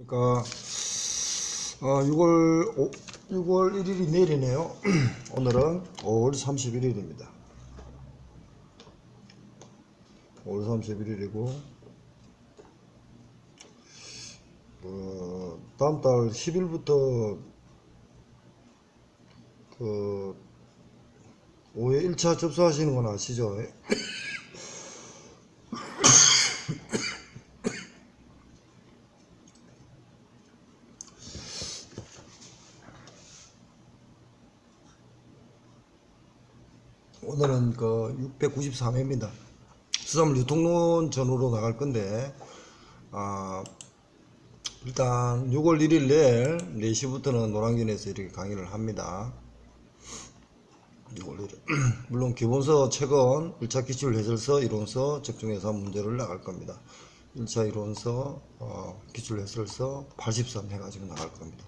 그러니까 6월 1일이 내일이네요. 오늘은 5월 31일입니다. 5월 31일이고 다음 달 10일부터 오후에 1차 접수하시는 건 아시죠? 오늘은 693회입니다. 수산물 유통론 전후로 나갈 건데, 일단 6월 1일 내일 4시부터는 노량진에서 이렇게 강의를 합니다. 6월 1일. 물론 기본서 최근 1차 기출 해설서, 이론서, 적중해서 문제를 나갈 겁니다. 1차 이론서, 기출 해설서 83 해가지고 나갈 겁니다.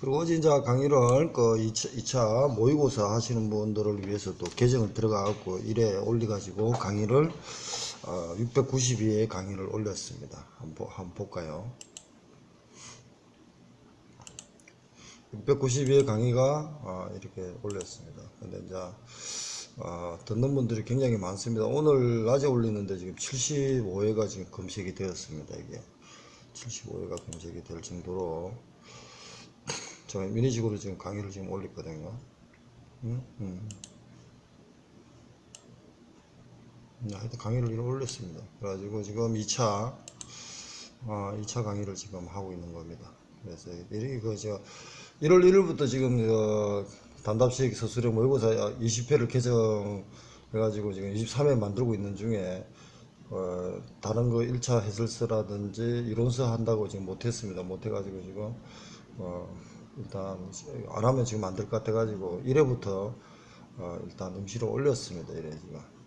그리고 어제 이제 강의를 2차 모의고사 하시는 분들을 위해서 또 계정을 들어가고 1회 올려가지고 강의를 692회 강의를 올렸습니다. 한번 볼까요? 692회 강의가 이렇게 올렸습니다. 근데 이제 듣는 분들이 굉장히 많습니다. 오늘 낮에 올리는데 지금 75회가 지금 검색이 되었습니다. 이게 75회가 검색이 될 정도로 제가 이런 식으로 지금 강의를 지금 올렸거든요. 하여튼 강의를 이렇게 올렸습니다. 그래가지고 지금 2차 강의를 지금 하고 있는 겁니다. 그래서 제가 1월 1일부터 지금 단답식 서술형 모의고사 20회를 개정해가지고 지금 23회 만들고 있는 중에 다른 1차 해설서라든지 이론서 한다고 지금 못했습니다. 못해가지고 지금 일단 안 하면 지금 안 될 것 같아가지고 1회부터 일단 임시로 올렸습니다.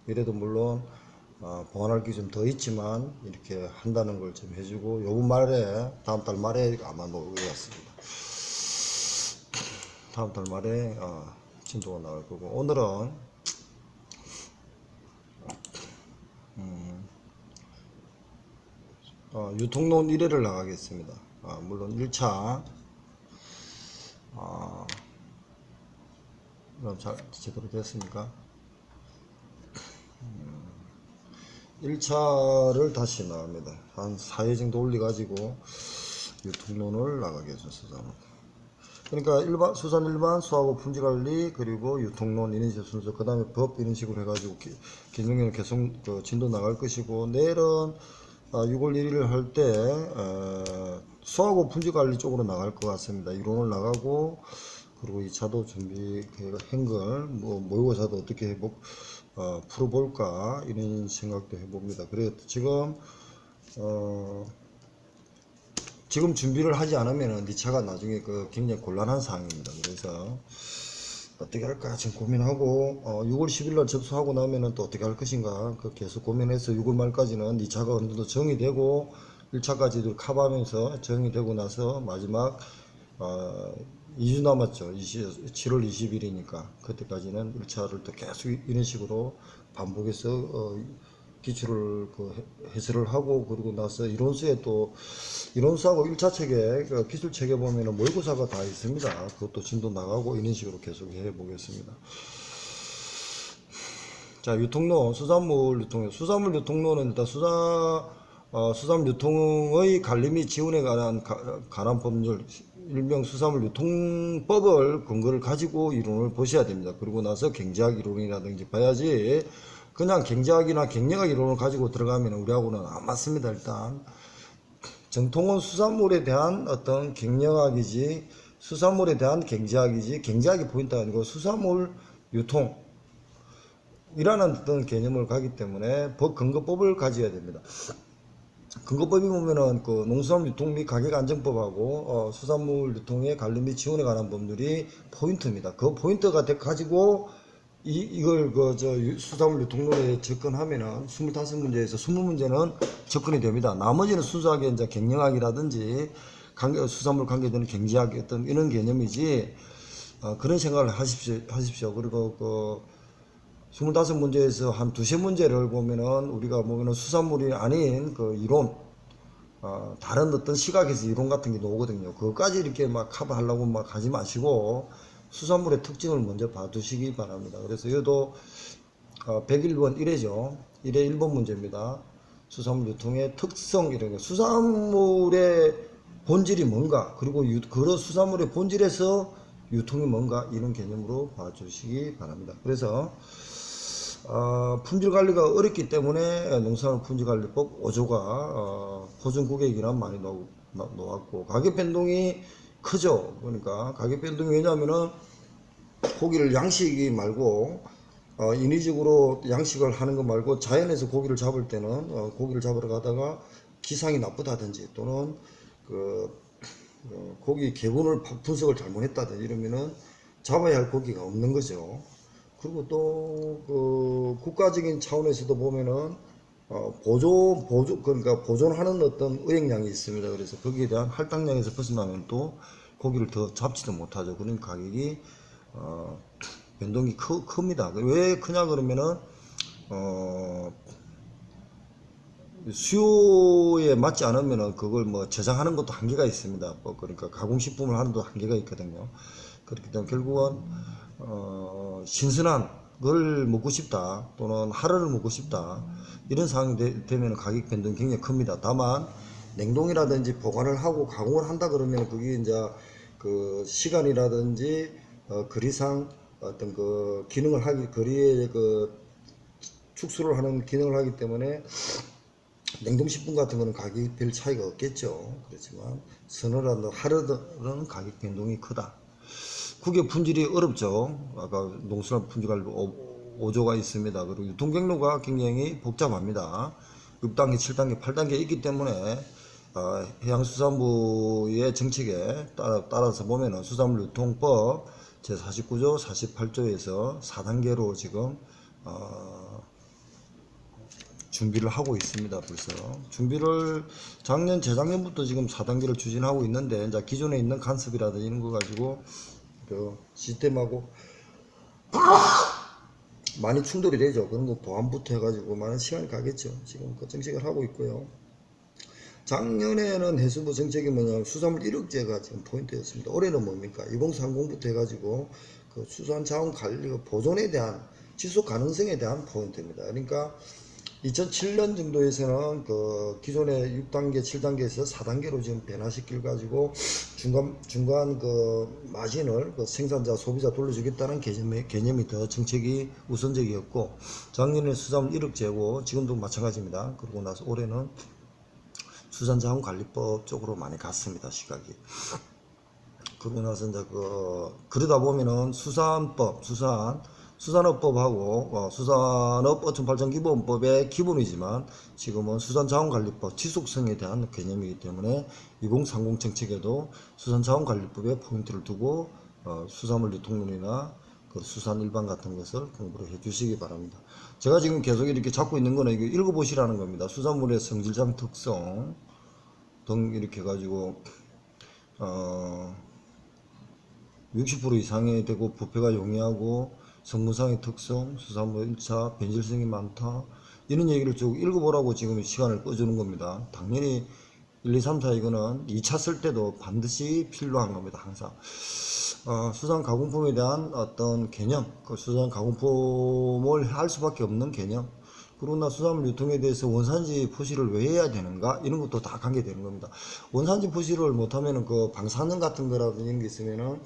이래도 물론 보완할 게 좀 더 있지만 이렇게 한다는 걸 좀 해주고 요번 말에 다음 달 말에 아마 놓으겠습니다. 다음 달 말에 진도가 나올 거고 오늘은 유통론 1회를 나가겠습니다. 물론 1차 그럼 잘 제대로 됐습니까? 1차를 다시 나갑니다. 한 4회 정도 올려가지고 유통론을 나가겠습니다. 그러니까 수산 일반, 수하고 품질관리, 그리고 유통론 이런 식의 순서, 그 다음에 법 이런 식으로 해가지고 기능에는 계속 진도 나갈 것이고, 내일은 6월 1일 할 때 수하고 품질관리 쪽으로 나갈 것 같습니다. 이론을 나가고, 그리고 2차도 준비 행걸 모의고사도 어떻게 풀어볼까 이런 생각도 해봅니다. 그래서 지금 준비를 하지 않으면 2차가 나중에 굉장히 곤란한 상황입니다. 그래서 어떻게 할까 지금 고민하고 6월 10일 날 접수하고 나면은 또 어떻게 할 것인가 계속 고민해서 6월 말까지는 2차가 어느 정도 정의되고 1차까지도 커버하면서 정의되고 나서 마지막 2주 남았죠. 7월 20일이니까 그때까지는 1차를 또 계속 이런 식으로 반복해서 기출을 해설을 하고, 그리고 나서 이론서하고 1차 책에 기출 책에 보면은 모의고사가 다 있습니다. 그것도 진도 나가고 이런 식으로 계속 해 보겠습니다. 자, 유통론, 수산물 유통론은 일단 수산물 유통의 관리 및 지원에 관한 법률, 일명 수산물 유통법을 근거를 가지고 이론을 보셔야 됩니다. 그리고 나서 경제학 이론이라든지 봐야지 그냥 경제학이나 경영학 이론을 가지고 들어가면 우리하고는 안 맞습니다. 일단 정통은 수산물에 대한 어떤 경영학이지 수산물에 대한 경제학이지, 경제학이 포인트가 아니고 수산물 유통 이라는 어떤 개념을 가기 때문에 근거법을 가져야 됩니다. 근거법이 보면은 농수산물 유통 및 가격 안정법하고 수산물 유통의 관리 및 지원에 관한 법률이 포인트입니다. 그 포인트가 가지고 이걸 수산물 유통론에 접근하면은 25문제에서 20문제는 접근이 됩니다. 나머지는 순수하게 이제 경영학이라든지 수산물 관계되는 경제학 어떤 이런 개념이지 그런 생각을 하십시오. 그리고 25문제에서 한 두세 문제를 보면은 우리가 보면은 수산물이 아닌 이론 다른 어떤 시각에서 이론 같은 게 나오거든요. 그것까지 이렇게 막 커버하려고 막 하지 마시고 수산물의 특징을 먼저 봐두시기 바랍니다. 그래서 이것도 101번 1회죠. 1회 1번 문제입니다. 수산물 유통의 특성 이런 거. 수산물의 본질이 뭔가, 그리고 그런 수산물의 본질에서 유통이 뭔가, 이런 개념으로 봐주시기 바랍니다. 그래서 품질 관리가 어렵기 때문에 농산물 품질관리법 5조가 보증 고객이란 말이 나왔고, 가격 변동이 크죠. 그러니까 가격 변동이, 왜냐하면은 고기를 양식이 말고 인위적으로 양식을 하는 거 말고 자연에서 고기를 잡을 때는 고기를 잡으러 가다가 기상이 나쁘다든지 또는 고기 개군을 분석을 잘못했다든지 이러면은 잡아야 할 고기가 없는 거죠. 그리고 또 국가적인 차원에서도 보면은 그러니까 보존하는 어떤 의획량이 있습니다. 그래서 거기에 대한 할당량에서 벗어나면 또 고기를 더 잡지도 못하죠. 그러니까 가격이 변동이 큽니다. 왜 크냐 그러면은 수요에 맞지 않으면은 그걸 뭐 저장하는 것도 한계가 있습니다. 그러니까 가공식품을 하는 도 한계가 있거든요. 그렇기 때문에 결국은 신선한 걸 먹고 싶다 또는 하루를 먹고 싶다 이런 상황이 되면 가격 변동이 굉장히 큽니다. 다만 냉동이라든지 보관을 하고 가공을 한다 그러면 그게 이제 그 시간이라든지 거리상 어떤 그 기능을 거리에 축소를 하는 기능을 하기 때문에 냉동식품 같은 거는 가격이 별 차이가 없겠죠. 그렇지만 서너라도 하루는 가격 변동이 크다. 국외 품질이 어렵죠. 아까 농수산 품질관리 5조가 있습니다. 그리고 유통 경로가 굉장히 복잡합니다. 6단계, 7단계, 8단계 있기 때문에 해양수산부의 정책에 따라서 보면은 수산물 유통법 제49조, 48조에서 4단계로 지금 준비를 하고 있습니다. 벌써 준비를 재작년부터 지금 4단계를 추진하고 있는데, 이제 기존에 있는 간섭이라든지 이런 거 가지고 그 시스템하고 많이 충돌이 되죠. 그런 거 보완부터 해가지고 많은 시간이 가겠죠. 지금 그 정책을 하고 있고요. 작년에는 해수부 정책이 뭐냐면 수산물 1억제가 지금 포인트였습니다. 올해는 뭡니까? 2030부터 해가지고 그 수산자원 관리 보존에 대한 지속 가능성에 대한 포인트입니다. 그러니까 2007년 정도에서는 그 기존의 6단계, 7단계에서 4단계로 지금 변화시킬 가지고 중간 그 마진을 그 생산자, 소비자 돌려주겠다는 개념이 더 정책이 우선적이었고, 작년에 수산물 1억제고 지금도 마찬가지입니다. 그러고 나서 올해는 수산자원관리법 쪽으로 많이 갔습니다. 시각이. 그러고 나서 이제 그러다 보면은 수산업법하고 수산업 어촌 발전 기본법의 기본이지만 지금은 수산자원관리법 지속성에 대한 개념이기 때문에 2030 정책에도 수산자원관리법에 포인트를 두고 수산물 유통론이나 그 수산 일반 같은 것을 공부를 해 주시기 바랍니다. 제가 지금 계속 이렇게 잡고 있는 거는 이거 읽어보시라는 겁니다. 수산물의 성질장 특성 등 이렇게 해가지고 60% 이상이 되고 부패가 용이하고 성분상의 특성, 수산물 1차 변질성이 많다, 이런 얘기를 쭉 읽어보라고 지금 시간을 꺼주는 겁니다. 당연히 1, 2, 3, 4 이거는 2차 쓸 때도 반드시 필요한 겁니다. 항상 수산 가공품에 대한 어떤 개념, 그 수산 가공품을 할 수밖에 없는 개념, 그러나 수산물 유통에 대해서 원산지 표시를 왜 해야 되는가, 이런 것도 다 관계되는 겁니다. 원산지 표시를 못하면은 그 방사능 같은 거라든지 이런 게 있으면은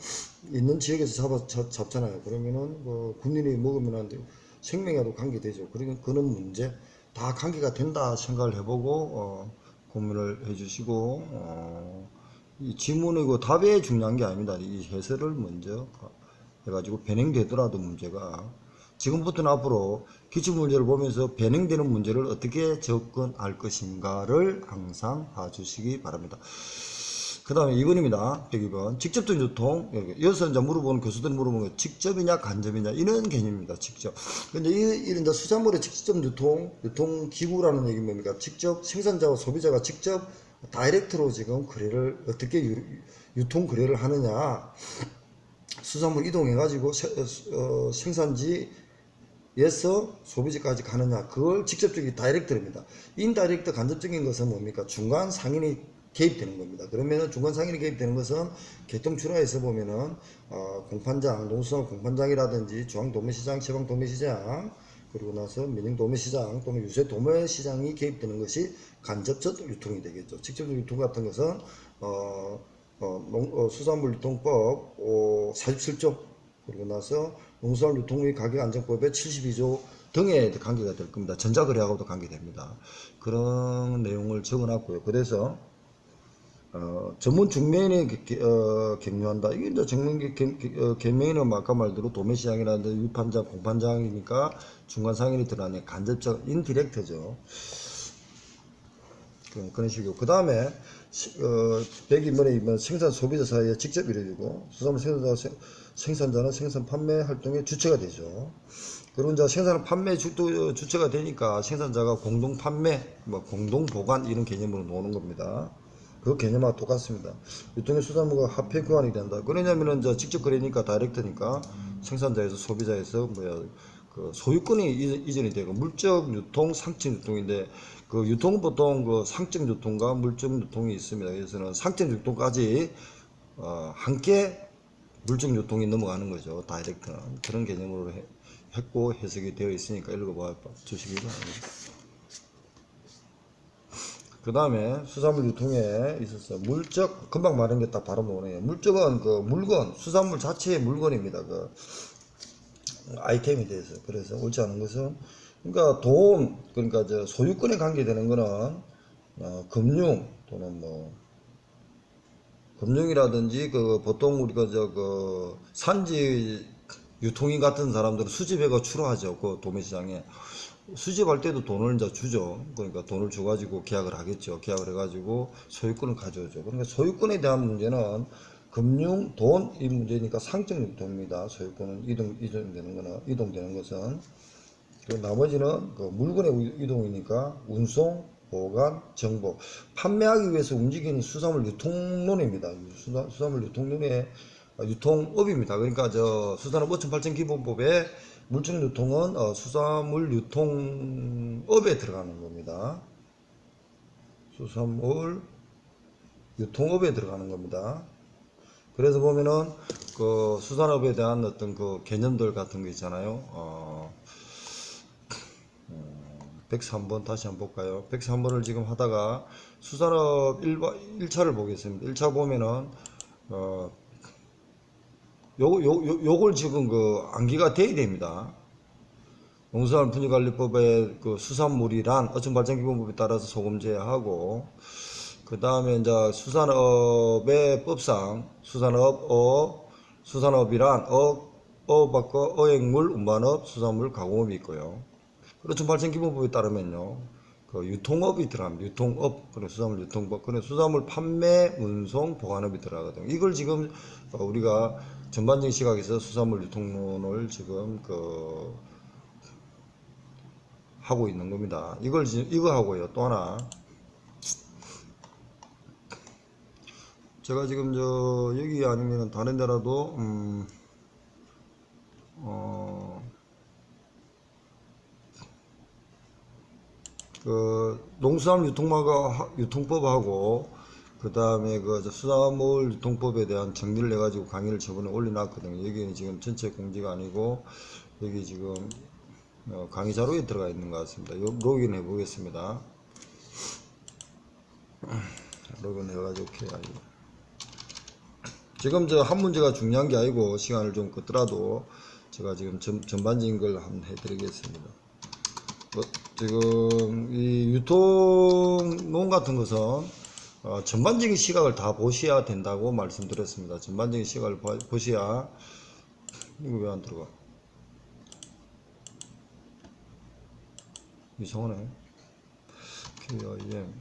있는 지역에서 잡잖아요. 그러면은 그 군인이 먹으면 안 돼요. 생명에도 관계되죠. 그러니까 그런 문제 다 관계가 된다 생각을 해보고 고민을 해주시고 이 지문이고 답에 중요한 게 아닙니다. 이 해설을 먼저 해가지고 변형되더라도 문제가 지금부터는 앞으로 기출문제를 보면서 변형되는 문제를 어떻게 접근할 것인가를 항상 봐주시기 바랍니다. 그 다음에 2번입니다. 102번. 직접적 유통. 여기서 이제 교수들이 물어보는 거, 직접이냐, 간접이냐, 이런 개념입니다. 직접. 근데 이런 수산물의 직접 유통기구라는 얘기는 뭡니까? 직접 생산자와 소비자가 직접 다이렉트로 지금 거래를, 어떻게 유통 거래를 하느냐. 수산물 이동해가지고 생산지 에서 소비자까지 가느냐, 그걸 직접적인 다이렉트입니다. 인다이렉트 간접적인 것은 뭡니까? 중간 상인이 개입되는 겁니다. 그러면은 중간 상인이 개입되는 것은 개통출하에서 보면은 공판장, 농수산 공판장이라든지 중앙 도매시장, 지방 도매시장, 그리고 나서 민영 도매시장 또는 유세 도매시장이 개입되는 것이 간접적 유통이 되겠죠. 직접적 유통 같은 것은 수산물 유통법 47조, 그리고 나서 농수산물 유통 및 가격 안정법의 72조 등에 관계가 될 겁니다. 전자거래하고도 관계됩니다. 그런 내용을 적어놨고요. 그래서 전문 중매인이 격려한다. 이게 이제 전문 경매인은 아까 말대로 도매시장이라든지 유판장, 공판장이니까 중간 상인이 들어가는 간접적 인디렉트죠. 그런 식이고, 그 다음에 102번에 2번 생산 소비자 사이에 직접 이루어지고, 수산물 생산자는 생산 판매 활동의 주체가 되죠. 그리고 이제 생산 판매 주체가 되니까 생산자가 공동 판매, 공동 보관 이런 개념으로 노는 겁니다. 그 개념하고 똑같습니다. 유통의 수산물과 화폐 교환이 된다. 그러냐면은 이제 직접 거래니까 다이렉트니까 생산자에서 소비자에서 그 소유권이 이전이 되고, 물적 유통, 상적 유통인데, 그 유통은 보통 그 상적 유통과 물적 유통이 있습니다. 그래서는 상적 유통까지 함께 물적 유통이 넘어가는 거죠. 다이렉트는 그런 개념으로 했고 해석이 되어 있으니까 읽어봐 주시기 바랍니다. 그 다음에 수산물 유통에 있어서 물적, 금방 말한 게 딱 바로 나오네요. 물적은 그 물건, 수산물 자체의 물건입니다. 그 아이템에 대해서. 그래서 옳지 않은 것은, 그러니까 돈, 그러니까 저 소유권에 관계되는 거는 금융 또는 뭐 금융이라든지 그 보통 우리가 그 산지 유통인 같은 사람들은 수집해가 출하하죠. 그 도매시장에 수집할 때도 돈을 이제 주죠. 그러니까 돈을 줘가지고 계약을 하겠죠. 계약을 해가지고 소유권을 가져오죠. 그러니까 소유권에 대한 문제는 금융, 돈 이 문제니까 상적 유통입니다. 소유권은 이동되는 것은. 그 나머지는 그 물건의 이동이니까 운송, 보관, 정보. 판매하기 위해서 움직이는 수산물 유통론입니다. 수산물 유통론의 유통업입니다. 그러니까 저 수산업 5.8점 기본법의 물적 유통은 수산물 유통업에 들어가는 겁니다. 수산물 유통업에 들어가는 겁니다. 그래서 보면은 그 수산업에 대한 어떤 그 개념들 같은 거 있잖아요. 103번 다시 한번 볼까요? 103번을 지금 하다가 수산업 1차를 보겠습니다. 1차 보면은 요걸 지금 그 암기가 돼야 됩니다. 농수산물 분위관리법의 그 수산물이란 어촌발전기본법에 따라서 소금제하고, 그 다음에 이제 수산업의 법상 수산업이란 어박과 어획물, 운반업, 수산물 가공업이 있고요. 어촌발전기본법에 따르면요, 그 유통업이 들어갑니다. 유통업, 그런 수산물 유통법, 그런 수산물 판매, 운송, 보관업이 들어가거든요. 이걸 지금 우리가 전반적인 시각에서 수산물 유통론을 지금 하고 있는 겁니다. 이거 하고요. 또 하나. 제가 지금 여기 아니면 다른 데라도, 농수산물 유통법하고, 그 다음에 수산물 유통법에 대한 정리를 해가지고 강의를 저번에 올려놨거든요. 여기는 지금 전체 공지가 아니고, 여기 지금 강의 자료에 들어가 있는 것 같습니다. 로그인 해 보겠습니다. 로그인 해가지고 지금 한 문제가 중요한 게 아니고 시간을 좀 끄더라도 제가 지금 전반적인 걸 한번 해드리겠습니다. 지금 이 유통론 같은 것은 전반적인 시각을 다 보셔야 된다고 말씀드렸습니다. 전반적인 시각을 보셔야. 이거 왜 안 들어가? 이상하네. KIM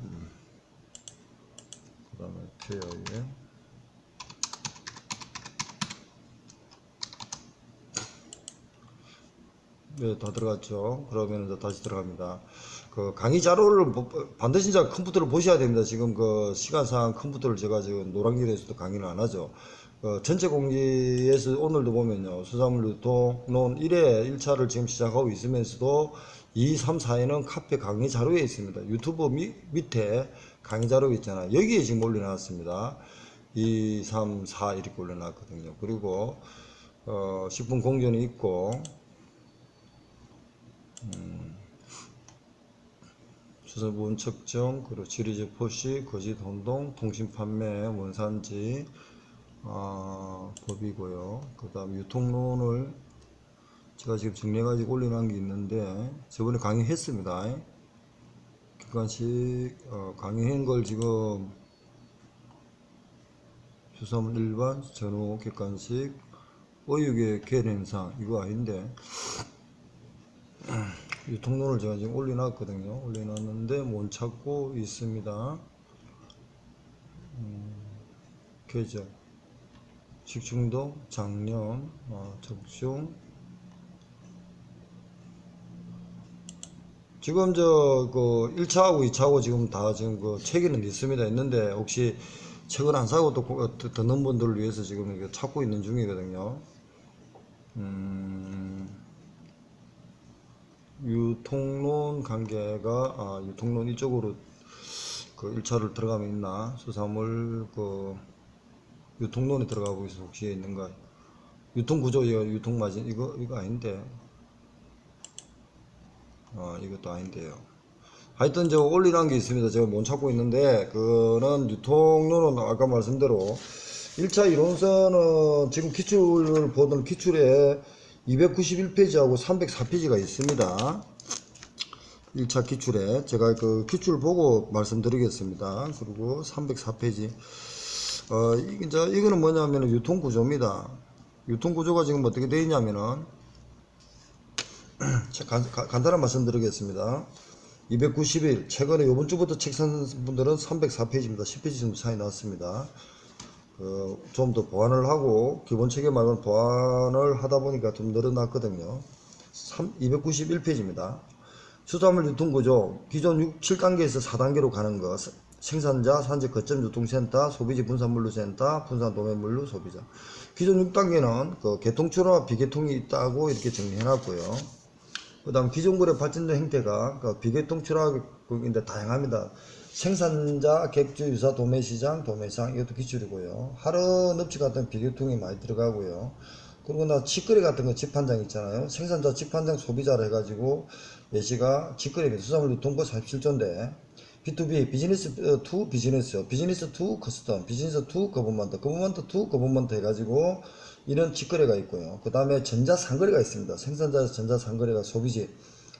그 다음에 KIM 네, 다 들어갔죠. 그러면 이제 다시 들어갑니다. 그 강의 자료를 반드시 이제 컴퓨터를 보셔야 됩니다. 지금 그 시간상 컴퓨터를 제가 지금 노란길에서도 강의를 안 하죠. 전체 공지에서 오늘도 보면요. 수산물 유통론 1회 1차를 지금 시작하고 있으면서도 2, 3, 4회는 카페 강의 자료에 있습니다. 유튜브 밑에 강의 자료 있잖아요. 여기에 지금 올려놨습니다. 2, 3, 4 이렇게 올려놨거든요. 그리고 식품 공전이 있고 수산물 측정, 그리고 지리적 표시, 거짓 혼동, 통신 판매, 원산지 법이고요. 그 다음 유통론을 제가 지금 정리해가지고 올려놓은 게 있는데 저번에 강의했습니다. 객관식 강의한 걸 지금 수산물 일반, 전후, 객관식, 어육의 계량상 이거 아닌데 유통론을 제가 지금 올려놨거든요. 올려놨는데 못 찾고 있습니다. 계절, 식중독, 작년, 적중. 지금 그 1차하고 2차하고 지금 다 지금 그 책에는 있습니다. 있는데 혹시 책을 안 사고 또 듣는 분들을 위해서 지금 이렇게 찾고 있는 중이거든요. 유통론 관계가 유통론 이쪽으로 그 1차를 들어가면 있나? 수산물 그 유통론에 들어가고 있어 혹시 있는가? 유통구조 유통마진 이거 아닌데 이것도 아닌데요. 하여튼 제가 올리라는 게 있습니다. 제가 못 찾고 있는데 그는 유통론은 아까 말씀대로 1차 이론서는 지금 기출을 보던 기출에 291페이지하고 304페이지가 있습니다. 1차 기출에 제가 그 기출 보고 말씀드리겠습니다. 그리고 304페이지 이거는 뭐냐면 유통구조입니다. 유통구조가 지금 어떻게 되어 있냐면은 간단한 말씀 드리겠습니다. 291 최근에 요번 주부터 책 산 분들은 304페이지입니다. 10페이지 정도 차이 났습니다. 좀 더 보완을 하고 기본 체계 말고는 보완을 하다 보니까 좀 늘어났거든요. 291페이지입니다. 수산물 유통구조 기존 6, 7단계에서 4단계로 가는 것 생산자, 산지, 거점 유통센터, 소비지 분산물류센터, 분산도매물류 소비자. 기존 6단계는 그 개통출하와 비개통이 있다고 이렇게 정리해놨고요. 그 다음 기존 거래 발전된 형태가 그 비개통출하인데 다양합니다. 생산자, 객주, 유사, 도매시장, 도매상 이것도 기출이고요. 하런 업체 같은 비개통이 많이 들어가고요. 그리고 나 직거래 같은 거 집판장 있잖아요. 생산자, 집판장, 소비자를 해가지고 예시가 직거래입니다. 수산물 유통법 47조인데 B2B, 비즈니스 투 비즈니스, 비즈니스 투 커스텀, 비즈니스 투 거분먼트, 거분먼트 투 거분먼트 해가지고 이런 직거래가 있고요. 그 다음에 전자상거래가 있습니다. 생산자에서 전자상거래가 소비지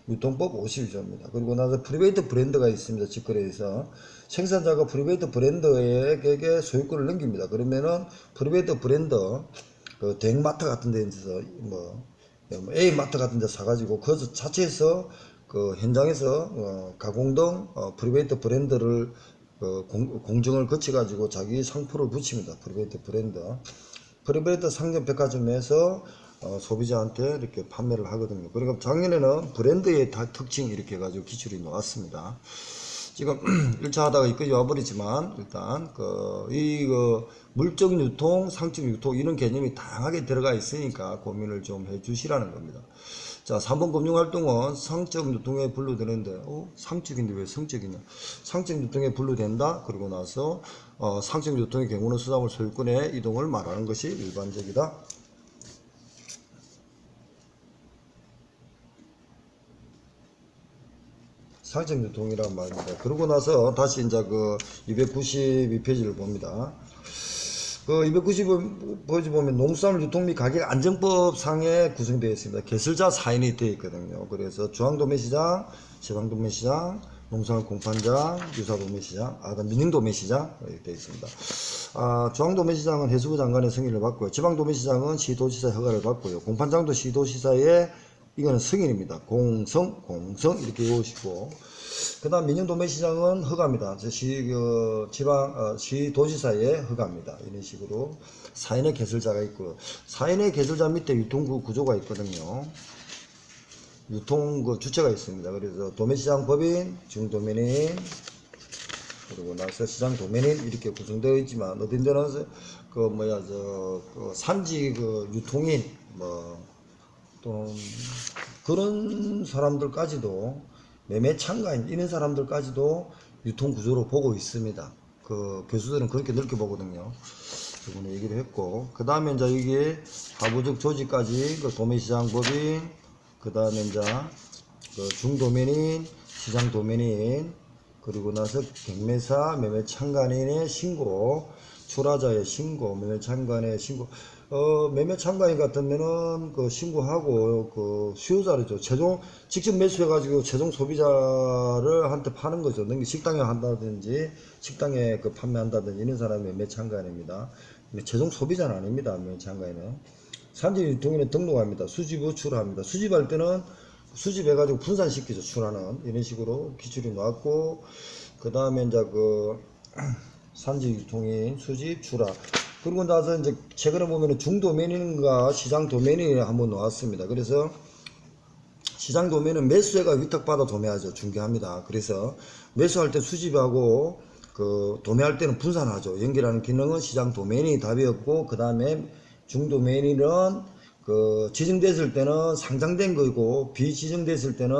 유통법 52조입니다. 그리고 나서 프리베이트 브랜드가 있습니다. 직거래에서 생산자가 프리베이트 브랜드에게 소유권을 넘깁니다. 그러면은 프리베이트 브랜드 그 대형마트 같은 데서 뭐 A마트 같은 데 사가지고 그 자체에서 그 현장에서 가공등 프리베이트 브랜드를 공정을 거쳐가지고 자기 상표를 붙입니다. 프리베이트 브랜드. 프리베이트 상점 백화점에서 소비자한테 이렇게 판매를 하거든요. 그러니까 작년에는 브랜드의 특징 이렇게 해가지고 기출이 나왔습니다. 지금 1차 하다가 여기까지 와버리지만 일단 물적 유통, 상적 유통 이런 개념이 다양하게 들어가 있으니까 고민을 좀 해주시라는 겁니다. 자, 3번 금융활동은 상적 유통에 분류되는데 상적인데 왜 성적이냐? 상적 유통에 분류된다. 그리고 나서 상적 유통의 경우는 수산물 소유권의 이동을 말하는 것이 일반적이다. 상적 유통이란 말입니다. 그러고 나서 다시 이제 그 292페이지를 봅니다. 그 290페이지 보면 농수산물 유통 및 가격 안정법 상에 구성되어 있습니다. 개설자 4인이 되어 있거든요. 그래서 중앙도매시장, 지방도매시장, 농산물 공판장, 유사도매시장, 민영도매시장 이렇게 되어 있습니다. 중앙도매시장은 해수부 장관의 승인을 받고요. 지방도매시장은 시도지사 허가를 받고요. 공판장도 시도지사의 이거는 승인입니다. 공성 이렇게 외우시고 그 다음 민영도매시장은 허가입니다. 시도지사의 허가입니다. 이런 식으로 4인의 개설자가 있고 4인의 개설자 밑에 유통구 구조가 있거든요. 유통 그 주체가 있습니다. 그래서 도매시장 법인, 중도매인, 그리고 나서 시장 도매인 이렇게 구성되어 있지만 어딘데는 그 산지 그 유통인 또 그런 사람들까지도 매매 참가인 이런 사람들까지도 유통 구조로 보고 있습니다. 그 교수들은 그렇게 넓게 보거든요. 저번에 얘기를 했고, 그 다음에 이제 이게 하부적 조직까지 그 도매시장 법인, 그 다음에 이제 그 중도매인, 시장 도매인, 그리고 나서 경매사, 매매 참관인의 신고, 출하자의 신고, 매매 참관의 신고. 매매 참관인 같으면은 그 신고하고 그 수요자르죠. 직접 매수해가지고 최종 소비자를 한테 파는 거죠. 식당에 한다든지 식당에 그 판매한다든지 이런 사람이 매매 참관인입니다. 최종 소비자는 아닙니다. 매매 참관인은. 산지 유통인은 등록합니다. 수집후 출하합니다. 수집할 때는 수집해가지고 분산시키죠. 출하는 이런 식으로 기출이 나왔고, 그 다음에 이제 그 산지 유통인 수집 출하. 그리고 나서 이제 최근에 보면은 중도매인과 시장 도매인이 한번 나왔습니다. 그래서 시장 도매인은 매수해가 위탁받아 도매하죠. 중개합니다. 그래서 매수할 때 수집하고 그 도매할 때는 분산하죠. 연결하는 기능은 시장 도매인이 답이었고, 그 다음에 중도매인은 그 지정됐을 때는 상장된 거고 비지정됐을 때는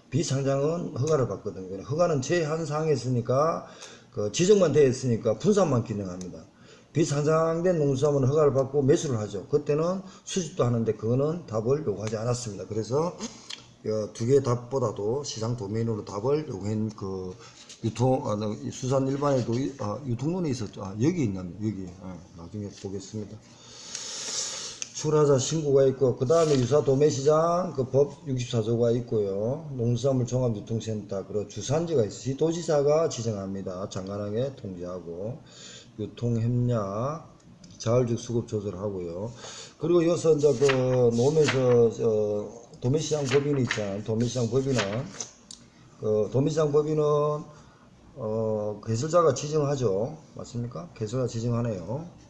비상장은 허가를 받거든요. 허가는 제한 사항에 있으니까 그 지정만 되어 있으니까 분산만 기능합니다. 비상장된 농수산물은 허가를 받고 매수를 하죠. 그때는 수집도 하는데 그거는 답을 요구하지 않았습니다. 그래서 두 개의 답보다도 시장 도메인으로 답을 요구한 그 수산 일반에도 유통론이 있었죠. 여기 있나요? 여기 나중에 보겠습니다. 출하자 신고가 있고, 그 다음에 유사 도매시장 그 법 64조가 있고요. 농수산물 종합유통센터, 그리고 주산지가 있어요. 도지사가 지정합니다. 장관에게 통지하고, 유통협력, 자율적 수급 조절하고요. 그리고 여기서 이제 그 노면서 도매시장 법인이 있잖아요. 도매시장 법인은 개설자가 지정하죠. 맞습니까? 개설자가 지정하네요.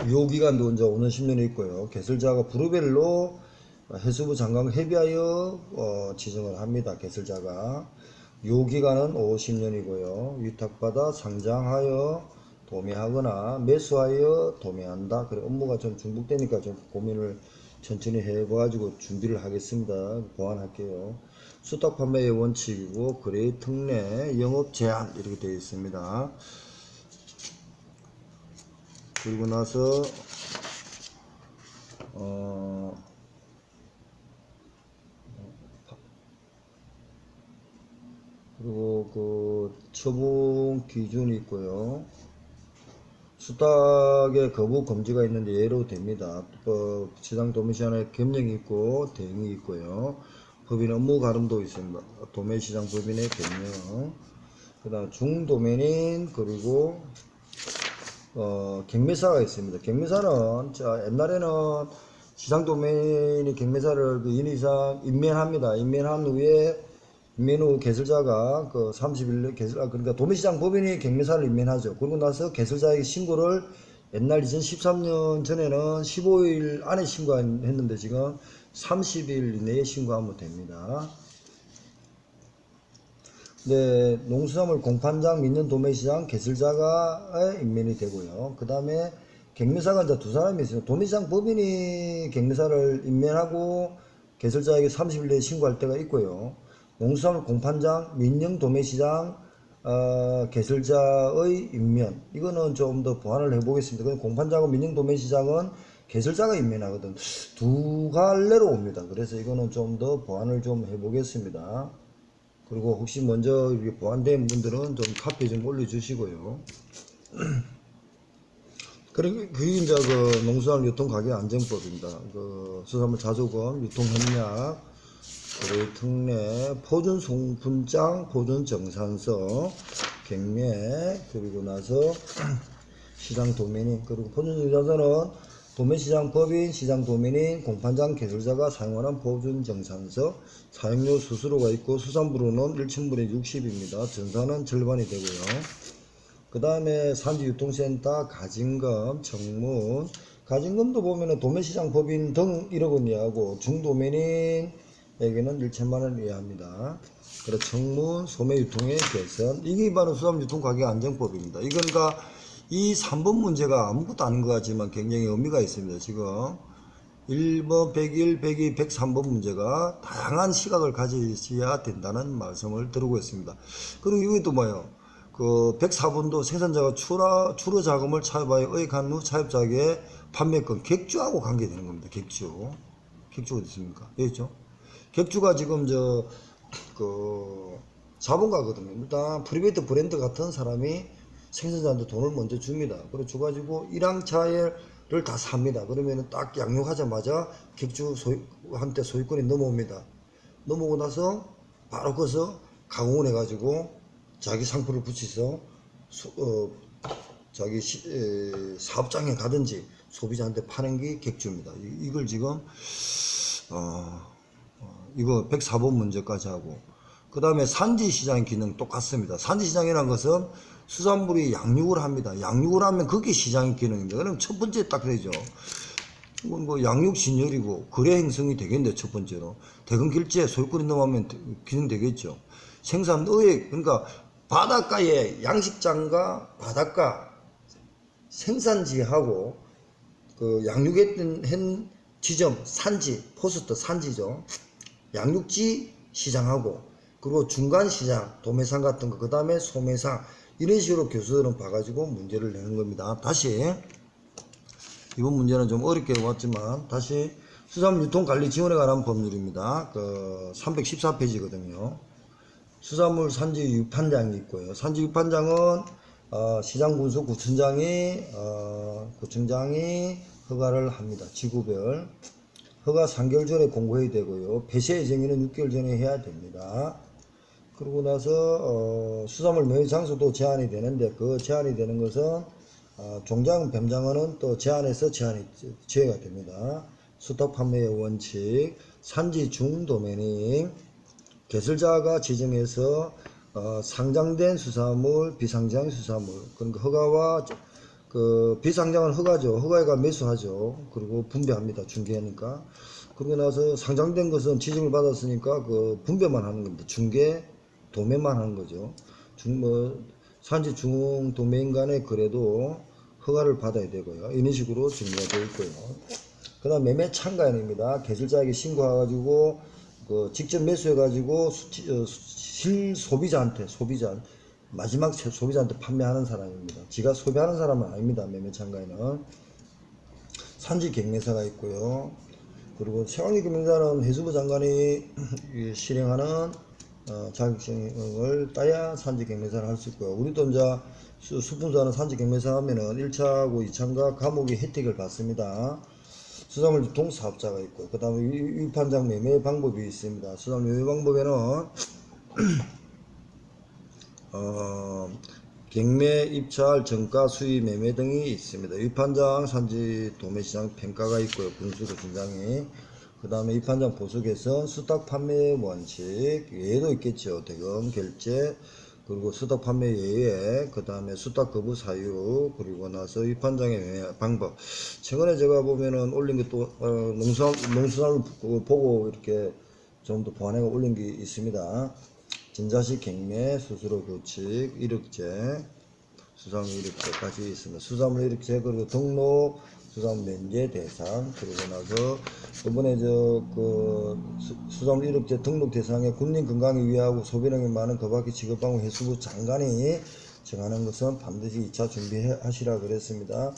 유효기간도 이제 5년 10년이 있고요. 개설자가 부류별로 해수부 장관과 협의하여 지정을 합니다. 개설자가. 유효기간은 50년이고요. 위탁받아 상장하여 도매하거나 매수하여 도매한다. 그래 업무가 좀 중복되니까 좀 고민을 천천히 해봐가지고 준비를 하겠습니다. 보완할게요. 수탁 판매의 원칙이고 거래의 특례, 영업 제한 이렇게 되어 있습니다. 그리고 나서 그리고 그 처분 기준이 있고요. 수탁의 거부 금지가 있는데 예로 됩니다. 시장 도매시장에 겸력이 있고 대응이 있고요. 법인 업무 가름도 있습니다. 도매시장 법인의 겸력. 그 다음 중도매인, 그리고 경매사가 있습니다. 경매사는 옛날에는 시장 도매인이 경매사를 그 2년 이상 임면합니다. 임면한 후에 임면 후 개설자가 그 30일 그러니까 도매시장 법인이 경매사를 임면하죠. 그러고 나서 개설자에게 신고를 옛날 2013년 전에는 15일 안에 신고했는데 지금 30일 이내에 신고하면 됩니다. 네, 농수산물 공판장, 민년 도매시장 개설자가 임면이 되고요. 그 다음에 경매사가 이제 두 사람이 있어요. 도매시장 법인이 경매사를 임면하고 개설자에게 30일 내에 신고할 때가 있고요. 농수산물 공판장, 민영 도매시장 개설자의 임면, 이거는 좀 더 보완을 해보겠습니다. 공판장하고 민영 도매시장은 개설자가 임면하거든. 두 갈래로 옵니다. 그래서 이거는 좀 더 보완을 좀 해보겠습니다. 그리고 혹시 먼저 보완된 분들은 좀 카피 좀 올려주시고요. 그리고 그게 이제 그 농수산물 유통가격 안정법입니다. 그 수산물 자조금, 유통협력, 거래 특례, 포준 송분장, 포준 정산서, 경매, 그리고 나서 시장 도매인, 그리고 포준 정산서는 도매시장 법인, 시장 도매인, 공판장 개설자가 사용하는 포준 정산서, 사용료 수수료가 있고 수산부로는 1층분의 60입니다. 전산은 절반이 되고요. 그 다음에 산지유통센터, 가진금, 청문, 가진금도 보면은 도매시장 법인 등 1억 원 이하고 중도매인에게는 1천만 원 이하입니다. 그래 청문 소매 유통의 개선, 이게 바로 수산물 유통 가격 안정법입니다. 이건가 이 3번 문제가 아무것도 아닌 것 같지만 굉장히 의미가 있습니다. 지금 1번, 101, 102, 103번 문제가 다양한 시각을 가지셔야 된다는 말씀을 드리고 있습니다. 그리고 이것도 뭐예요? 그 104번도 생산자가 추로 자금을 차입하여 의익한 후 차입자에게 판매권 객주하고 관계되는 겁니다. 객주가 어디 있습니까? 여기 있죠? 객주가 지금 그 자본가거든요. 일단 프리베이트 브랜드 같은 사람이 생산자한테 돈을 먼저 줍니다. 그래 줘가지고 1항차를 다 삽니다. 그러면은 딱 양육하자마자 객주한테 소유권이 넘어옵니다. 넘어오고 나서 바로 거기서 가공을 해가지고 자기 상품을 붙여서 자기 사업장에 가든지 소비자한테 파는 게 객주입니다. 이걸 지금 이거 104번 문제까지 하고, 그 다음에 산지시장 기능 똑같습니다. 산지시장이라는 것은 수산물이 양육을 합니다. 양육을 하면 그게 시장의 기능입니다. 그럼 첫 번째 딱 되죠. 이건 뭐 양육 진열이고 거래 행성이 되겠네요. 첫 번째로 대금 결제 소유권이 넘어가면 기능 되겠죠. 생산의획, 그러니까 바닷가에 양식장과 바닷가 생산지하고 그 양육했던 지점 산지, 포스트 산지죠. 양육지 시장하고 그리고 중간 시장 도매상 같은 거, 그 다음에 소매상, 이런 식으로 교수들은 봐가지고 문제를 내는 겁니다. 다시 이번 문제는 좀 어렵게 왔지만 다시 수산물 유통관리 지원에 관한 법률입니다. 그 314페이지거든요. 수산물 산지 유판장이 있고요. 산지 유판장은 시장군수 구청장이 허가를 합니다. 지구별 허가 3개월 전에 공고해야 되고요. 폐쇄 예정일은 6개월 전에 해야 됩니다. 그러고 나서 수산물 매매 장소도 제한이 되는데, 그 제한이 되는 것은 종장 뱀장어는 또 제한해서 제외가 됩니다. 수탁 판매의 원칙, 산지 중도매닝, 개설자가 지정해서 상장된 수산물, 비상장 수산물, 그러니까 허가와 그 비상장은 허가죠. 허가가 매수하죠. 그리고 분배합니다. 중개하니까. 그러고 나서 상장된 것은 지정을 받았으니까 그 분배만 하는 겁니다. 중개, 도매만 하는 거죠. 산지 중 도매인 간에 그래도 허가를 받아야 되고요. 이런 식으로 정리가 되어 있고요. 그 다음 매매 참가인입니다. 개설자에게 신고해가지고 그 직접 매수해가지고 실소비자한테 마지막 소비자한테 판매하는 사람입니다. 지가 소비하는 사람은 아닙니다. 매매 참가인은. 산지 경매사가 있고요. 그리고 생활리 경매사는 해수부 장관이 실행하는 자격증을 따야 산지 경매사를 할 수 있고요. 우리도 이제 수분사는 산지 경매사 하면은 1차하고 2차인가 감옥의 혜택을 받습니다. 수산물 유통 사업자가 있고, 그 다음에 위판장 매매 방법이 있습니다. 수산물 매매 방법에는 경매, 입찰, 정가, 수입, 매매 등이 있습니다. 위판장, 산지, 도매시장 평가가 있고요. 군수구청장이. 그 다음에 위판장 보수 개선, 수탁 판매 원칙, 예외도 있겠죠. 대금 결제, 그리고 수탁 판매 예외, 그 다음에 수탁 거부 사유, 그리고 나서 위판장의 매매 방법. 최근에 제가 보면은 올린 게 또 농수산물 보고 이렇게 좀 더 보완해 올린 게 있습니다. 전자식 경매, 수수료 규칙, 이력제, 수산물 이력제까지 있습니다. 수산물 이력제, 그리고 등록, 수산물 면제 대상, 그리고 나서 이번에 수산물 이력제 등록 대상에 국민 건강에 위하고 소비량이 많은 그 밖에 지급방호 해수부 장관이 정하는 것은 반드시 2차 준비하시라 그랬습니다.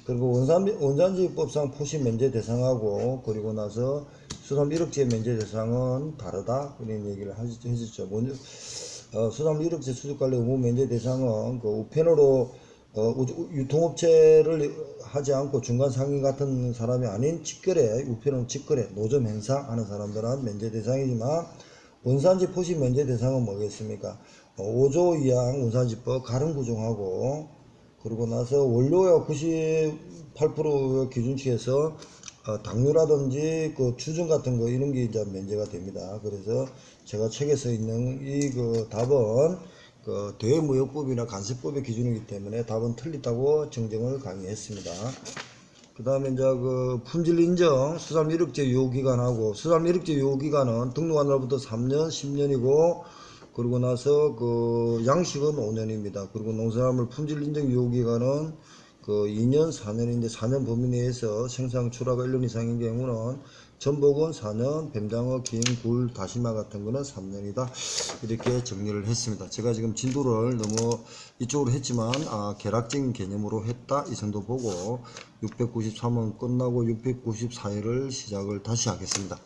그리고 원산지법상 포시 면제 대상하고, 그리고 나서 수산물 이력제 면제 대상은 다르다, 이런 얘기를 해주죠. 수산물 이력제 수집관리 의무 면제 대상은 그 우편으로 유통업체를 하지 않고 중간 상인 같은 사람이 아닌 직거래, 우편으로 직거래, 노점 행사하는 사람들은 면제 대상이지만, 원산지 포시 면제 대상은 뭐겠습니까? 5조 2항 원산지법 가름 구종하고, 그리고 나서 원료가 98% 기준치에서 당류라든지 그 주중 같은 거 이런 게 이제 면제가 됩니다. 그래서 제가 책에 써 있는 이 그 답은 그 대외무역법이나 관세법의 기준이기 때문에 답은 틀리다고 정정을 강의했습니다. 그 다음에 이제 그 품질 인정 수산물 이력제 요기간하고 수산물 이력제 요기간은 등록한 날부터 3년, 10년이고 그러고 나서 그 양식은 5년입니다. 그리고 농산물 품질 인정 요기간은 그 2년, 4년인데 4년 범위 내에서 생산 출하가 1년 이상인 경우는 전복은 4년, 뱀장어, 김, 굴, 다시마 같은 거는 3년이다. 이렇게 정리를 했습니다. 제가 지금 진도를 너무 이쪽으로 했지만 계략적인 개념으로 했다 이 정도 보고 693원 끝나고 694회를 시작을 다시 하겠습니다.